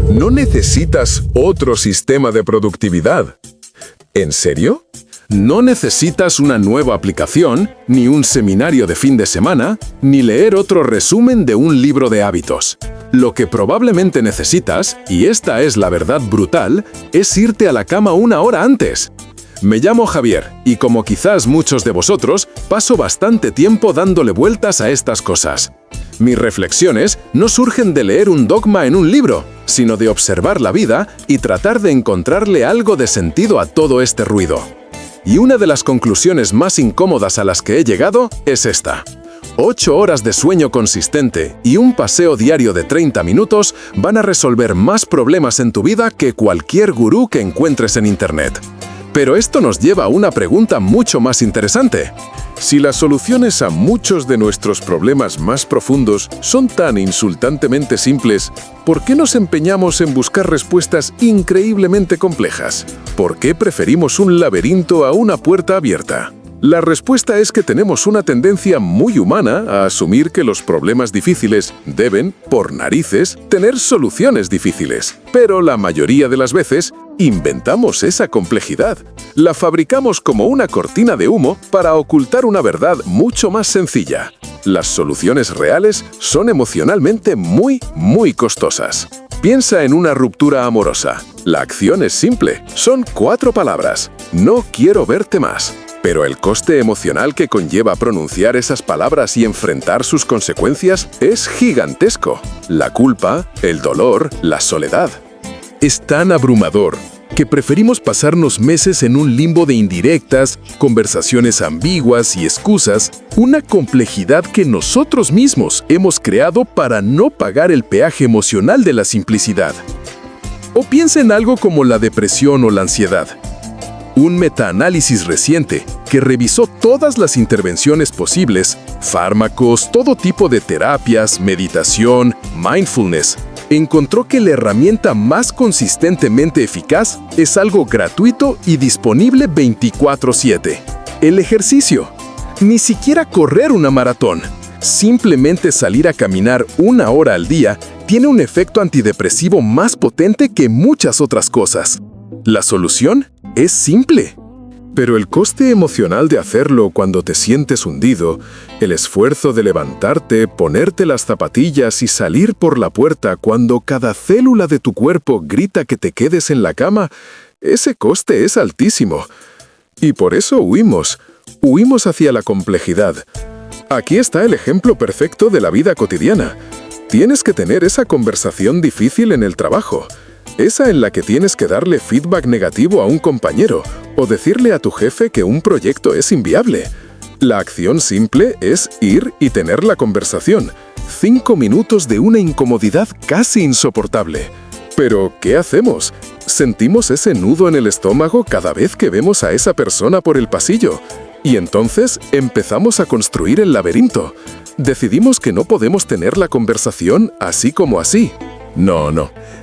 No necesitas otro sistema de productividad. ¿En serio? No necesitas una nueva aplicación, ni un seminario de fin de semana, ni leer otro resumen de un libro de hábitos. Lo que probablemente necesitas, y esta es la verdad brutal, es irte a la cama una hora antes. Me llamo Javier, y como quizás muchos de vosotros, paso bastante tiempo dándole vueltas a estas cosas. Mis reflexiones no surgen de leer un dogma en un libro, sino de observar la vida y tratar de encontrarle algo de sentido a todo este ruido. Y una de las conclusiones más incómodas a las que he llegado es esta. 8 horas de sueño consistente y un paseo diario de 30 minutos van a resolver más problemas en tu vida que cualquier gurú que encuentres en Internet. Pero esto nos lleva a una pregunta mucho más interesante. Si las soluciones a muchos de nuestros problemas más profundos son tan insultantemente simples, ¿por qué nos empeñamos en buscar respuestas increíblemente complejas? ¿Por qué preferimos un laberinto a una puerta abierta? La respuesta es que tenemos una tendencia muy humana a asumir que los problemas difíciles deben, por narices, tener soluciones difíciles. Pero la mayoría de las veces, inventamos esa complejidad. La fabricamos como una cortina de humo para ocultar una verdad mucho más sencilla. Las soluciones reales son emocionalmente muy costosas. Piensa en una ruptura amorosa. La acción es simple. Son 4 palabras. No quiero verte más. Pero el coste emocional que conlleva pronunciar esas palabras y enfrentar sus consecuencias es gigantesco. La culpa, el dolor, la soledad. Es tan abrumador que preferimos pasarnos meses en un limbo de indirectas, conversaciones ambiguas y excusas, una complejidad que nosotros mismos hemos creado para no pagar el peaje emocional de la simplicidad. O piensa en algo como la depresión o la ansiedad. Un metaanálisis reciente que revisó todas las intervenciones posibles, fármacos, todo tipo de terapias, meditación, mindfulness, encontró que la herramienta más consistentemente eficaz es algo gratuito y disponible 24/7. El ejercicio. Ni siquiera correr una maratón. Simplemente salir a caminar 1 hora al día tiene un efecto antidepresivo más potente que muchas otras cosas. La solución es simple. Pero el coste emocional de hacerlo cuando te sientes hundido, el esfuerzo de levantarte, ponerte las zapatillas y salir por la puerta cuando cada célula de tu cuerpo grita que te quedes en la cama, ese coste es altísimo. Y por eso huimos hacia la complejidad. Aquí está el ejemplo perfecto de la vida cotidiana. Tienes que tener esa conversación difícil en el trabajo. Esa en la que tienes que darle feedback negativo a un compañero o decirle a tu jefe que un proyecto es inviable. La acción simple es ir y tener la conversación. 5 minutos de una incomodidad casi insoportable. Pero, ¿qué hacemos? Sentimos ese nudo en el estómago cada vez que vemos a esa persona por el pasillo. Y entonces empezamos a construir el laberinto. Decidimos que no podemos tener la conversación así como así. No.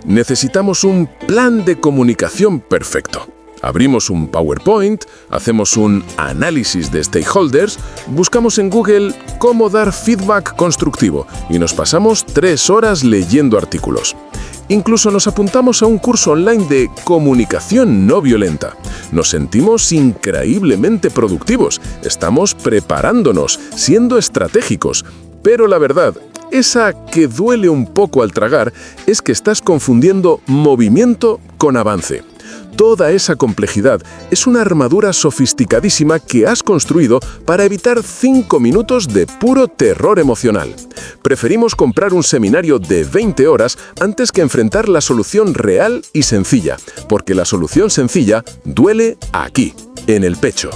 Necesitamos un plan de comunicación perfecto. Abrimos un PowerPoint, hacemos un análisis de stakeholders, buscamos en Google cómo dar feedback constructivo y nos pasamos 3 horas leyendo artículos. Incluso nos apuntamos a un curso online de comunicación no violenta. Nos sentimos increíblemente productivos, estamos preparándonos, siendo estratégicos. Pero la verdad, esa que duele un poco al tragar, es que estás confundiendo movimiento con avance. Toda esa complejidad es una armadura sofisticadísima que has construido para evitar 5 minutos de puro terror emocional. Preferimos comprar un seminario de 20 horas antes que enfrentar la solución real y sencilla, porque la solución sencilla duele aquí, en el pecho.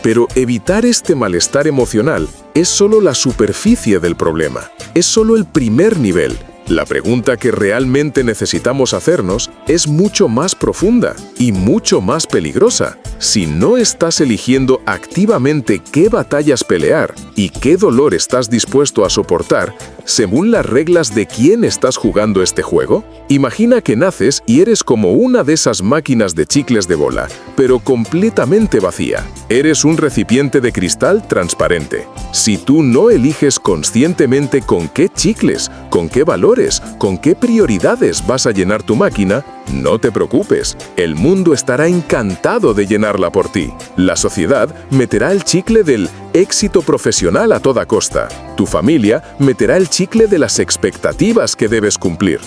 Pero evitar este malestar emocional es solo la superficie del problema, es solo el primer nivel. La pregunta que realmente necesitamos hacernos es mucho más profunda y mucho más peligrosa. Si no estás eligiendo activamente qué batallas pelear y qué dolor estás dispuesto a soportar, según las reglas de quién estás jugando este juego, imagina que naces y eres como una de esas máquinas de chicles de bola, pero completamente vacía. Eres un recipiente de cristal transparente. Si tú no eliges conscientemente con qué chicles, con qué valores valores, con qué prioridades vas a llenar tu máquina, no te preocupes, el mundo estará encantado de llenarla por ti. La sociedad meterá el chicle del éxito profesional a toda costa. Tu familia meterá el chicle de las expectativas que debes cumplir.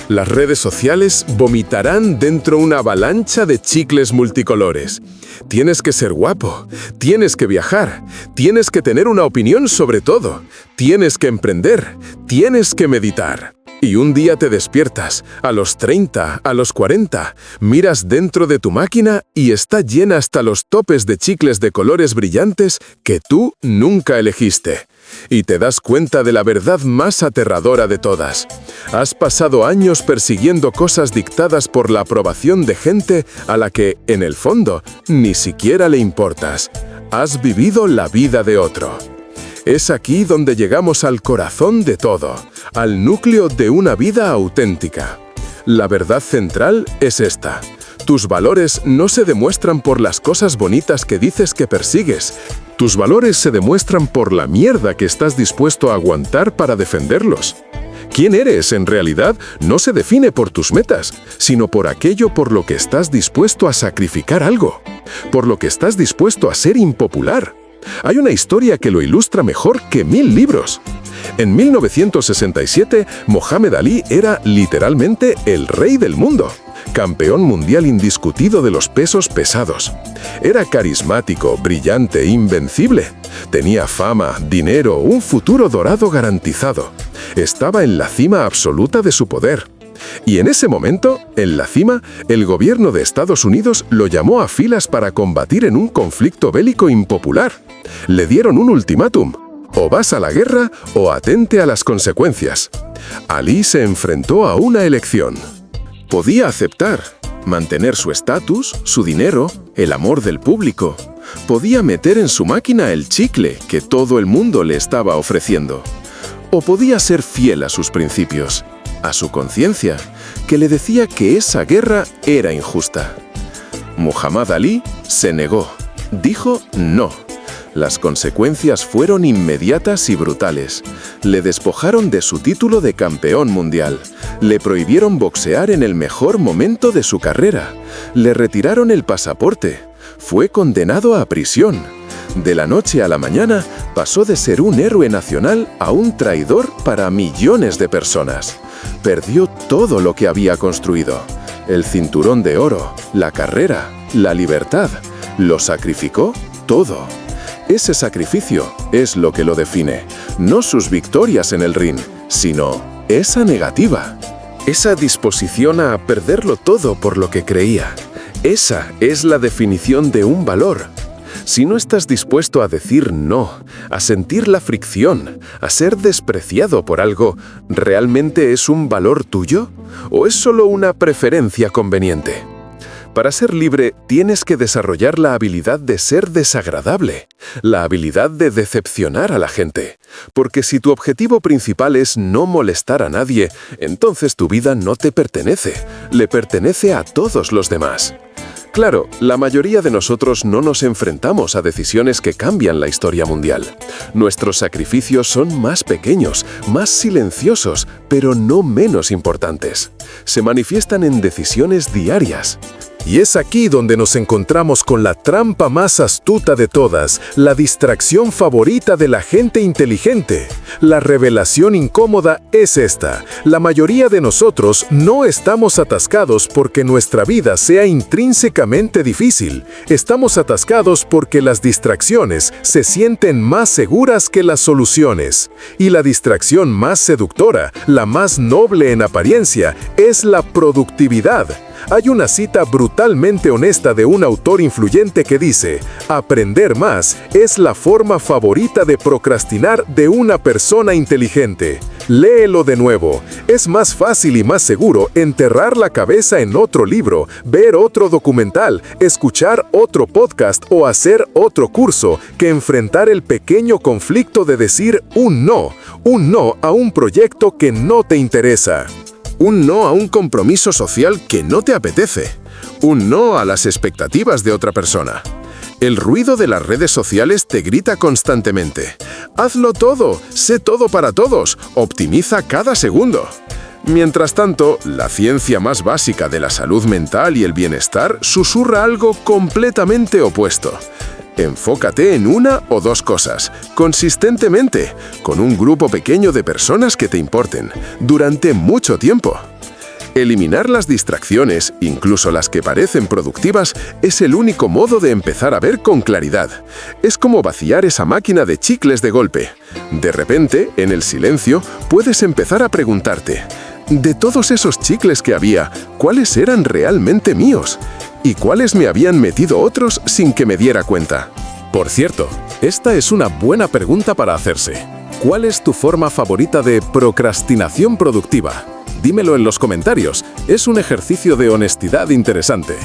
Las redes sociales vomitarán dentro una avalancha de chicles multicolores. Tienes que ser guapo, tienes que viajar, tienes que tener una opinión sobre todo, tienes que emprender, tienes que meditar. Y un día te despiertas, a los 30, a los 40, miras dentro de tu máquina y está llena hasta los topes de chicles de colores brillantes que tú nunca elegiste. Y te das cuenta de la verdad más aterradora de todas. Has pasado años persiguiendo cosas dictadas por la aprobación de gente a la que, en el fondo, ni siquiera le importas. Has vivido la vida de otro. Es aquí donde llegamos al corazón de todo, al núcleo de una vida auténtica. La verdad central es esta. Tus valores no se demuestran por las cosas bonitas que dices que persigues. Tus valores se demuestran por la mierda que estás dispuesto a aguantar para defenderlos. Quién eres, en realidad, no se define por tus metas, sino por aquello por lo que estás dispuesto a sacrificar algo, por lo que estás dispuesto a ser impopular. Hay una historia que lo ilustra mejor que 1000 libros. En 1967, Mohamed Ali era literalmente el rey del mundo, campeón mundial indiscutido de los pesos pesados. Era carismático, brillante, invencible. Tenía fama, dinero, un futuro dorado garantizado. Estaba en la cima absoluta de su poder. Y en ese momento, en la cima, el gobierno de Estados Unidos lo llamó a filas para combatir en un conflicto bélico impopular. Le dieron un ultimátum: o vas a la guerra o atente a las consecuencias. Ali se enfrentó a una elección. Podía aceptar, mantener su estatus, su dinero, el amor del público. Podía meter en su máquina el chicle que todo el mundo le estaba ofreciendo. O podía ser fiel a sus principios, a su conciencia, que le decía que esa guerra era injusta. Muhammad Ali se negó, dijo no. Las consecuencias fueron inmediatas y brutales. Le despojaron de su título de campeón mundial. Le prohibieron boxear en el mejor momento de su carrera. Le retiraron el pasaporte. Fue condenado a prisión. De la noche a la mañana, pasó de ser un héroe nacional a un traidor para millones de personas. Perdió todo lo que había construido. El cinturón de oro, la carrera, la libertad. Lo sacrificó todo. Ese sacrificio es lo que lo define, no sus victorias en el ring, sino esa negativa, esa disposición a perderlo todo por lo que creía. Esa es la definición de un valor. Si no estás dispuesto a decir no, a sentir la fricción, a ser despreciado por algo, ¿realmente es un valor tuyo? ¿O es solo una preferencia conveniente? Para ser libre, tienes que desarrollar la habilidad de ser desagradable, la habilidad de decepcionar a la gente. Porque si tu objetivo principal es no molestar a nadie, entonces tu vida no te pertenece, le pertenece a todos los demás. Claro, la mayoría de nosotros no nos enfrentamos a decisiones que cambian la historia mundial. Nuestros sacrificios son más pequeños, más silenciosos, pero no menos importantes. Se manifiestan en decisiones diarias. Y es aquí donde nos encontramos con la trampa más astuta de todas, la distracción favorita de la gente inteligente. La revelación incómoda es esta: la mayoría de nosotros no estamos atascados porque nuestra vida sea intrínsecamente difícil. Estamos atascados porque las distracciones se sienten más seguras que las soluciones. Y la distracción más seductora, la más noble en apariencia, es la productividad. Hay una cita brutalmente honesta de un autor influyente que dice: aprender más es la forma favorita de procrastinar de una persona inteligente. Léelo de nuevo. Es más fácil y más seguro enterrar la cabeza en otro libro, ver otro documental, escuchar otro podcast o hacer otro curso que enfrentar el pequeño conflicto de decir un no a un proyecto que no te interesa. Un no a un compromiso social que no te apetece. Un no a las expectativas de otra persona. El ruido de las redes sociales te grita constantemente: hazlo todo, sé todo para todos, optimiza cada segundo. Mientras tanto, la ciencia más básica de la salud mental y el bienestar susurra algo completamente opuesto. Enfócate en una o dos cosas, consistentemente, con un grupo pequeño de personas que te importen, durante mucho tiempo. Eliminar las distracciones, incluso las que parecen productivas, es el único modo de empezar a ver con claridad. Es como vaciar esa máquina de chicles de golpe. De repente, en el silencio, puedes empezar a preguntarte, de todos esos chicles que había, ¿cuáles eran realmente míos? ¿Y cuáles me habían metido otros sin que me diera cuenta? Por cierto, esta es una buena pregunta para hacerse. ¿Cuál es tu forma favorita de procrastinación productiva? Dímelo en los comentarios, es un ejercicio de honestidad interesante.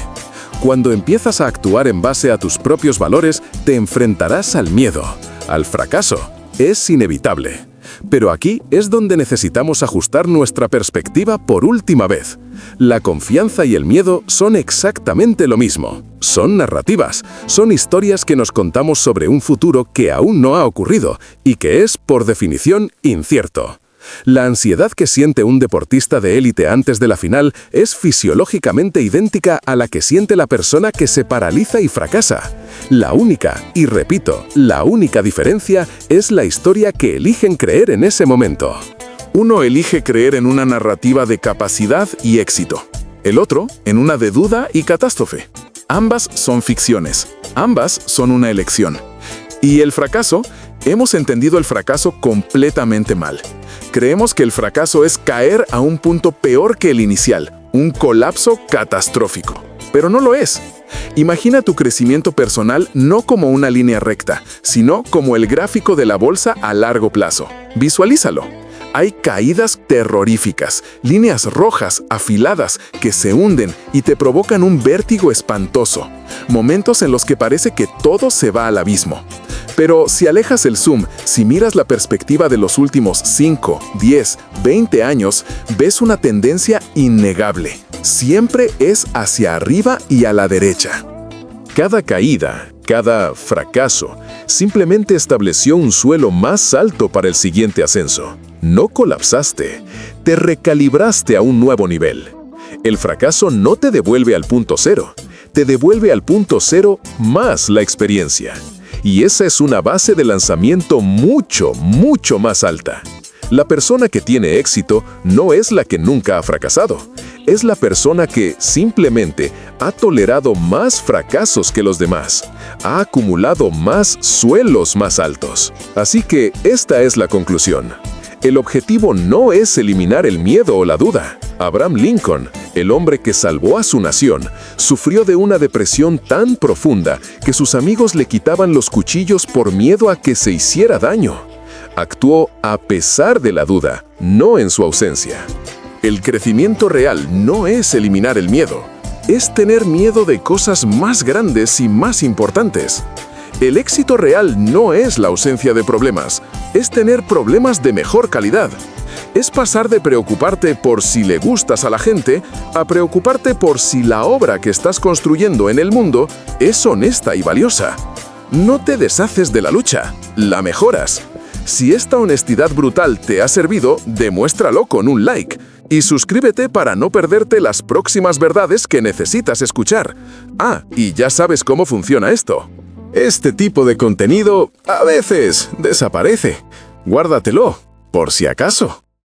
Cuando empiezas a actuar en base a tus propios valores, te enfrentarás al miedo, al fracaso. Es inevitable. Pero aquí es donde necesitamos ajustar nuestra perspectiva por última vez. La confianza y el miedo son exactamente lo mismo. Son narrativas, son historias que nos contamos sobre un futuro que aún no ha ocurrido y que es, por definición, incierto. La ansiedad que siente un deportista de élite antes de la final es fisiológicamente idéntica a la que siente la persona que se paraliza y fracasa. La única, y repito, la única diferencia es la historia que eligen creer en ese momento. Uno elige creer en una narrativa de capacidad y éxito. El otro, en una de duda y catástrofe. Ambas son ficciones. Ambas son una elección. Y el fracaso, hemos entendido el fracaso completamente mal. Creemos que el fracaso es caer a un punto peor que el inicial, un colapso catastrófico. Pero no lo es. Imagina tu crecimiento personal no como una línea recta, sino como el gráfico de la bolsa a largo plazo. Visualízalo. Hay caídas terroríficas, líneas rojas, afiladas, que se hunden y te provocan un vértigo espantoso. Momentos en los que parece que todo se va al abismo. Pero si alejas el zoom, si miras la perspectiva de los últimos 5, 10, 20 años, ves una tendencia innegable. Siempre es hacia arriba y a la derecha. Cada caída, cada fracaso, simplemente estableció un suelo más alto para el siguiente ascenso. No colapsaste, te recalibraste a un nuevo nivel. El fracaso no te devuelve al punto cero, te devuelve al punto cero más la experiencia. Y esa es una base de lanzamiento mucho, mucho más alta. La persona que tiene éxito no es la que nunca ha fracasado. Es la persona que simplemente ha tolerado más fracasos que los demás. Ha acumulado más suelos más altos. Así que esta es la conclusión. El objetivo no es eliminar el miedo o la duda. Abraham Lincoln, el hombre que salvó a su nación, sufrió de una depresión tan profunda que sus amigos le quitaban los cuchillos por miedo a que se hiciera daño. Actuó a pesar de la duda, no en su ausencia. El crecimiento real no es eliminar el miedo, es tener miedo de cosas más grandes y más importantes. El éxito real no es la ausencia de problemas, es tener problemas de mejor calidad. Es pasar de preocuparte por si le gustas a la gente a preocuparte por si la obra que estás construyendo en el mundo es honesta y valiosa. No te deshaces de la lucha, la mejoras. Si esta honestidad brutal te ha servido, demuéstralo con un like. Y suscríbete para no perderte las próximas verdades que necesitas escuchar. Ah, y ya sabes cómo funciona esto. Este tipo de contenido a veces desaparece. Guárdatelo, por si acaso.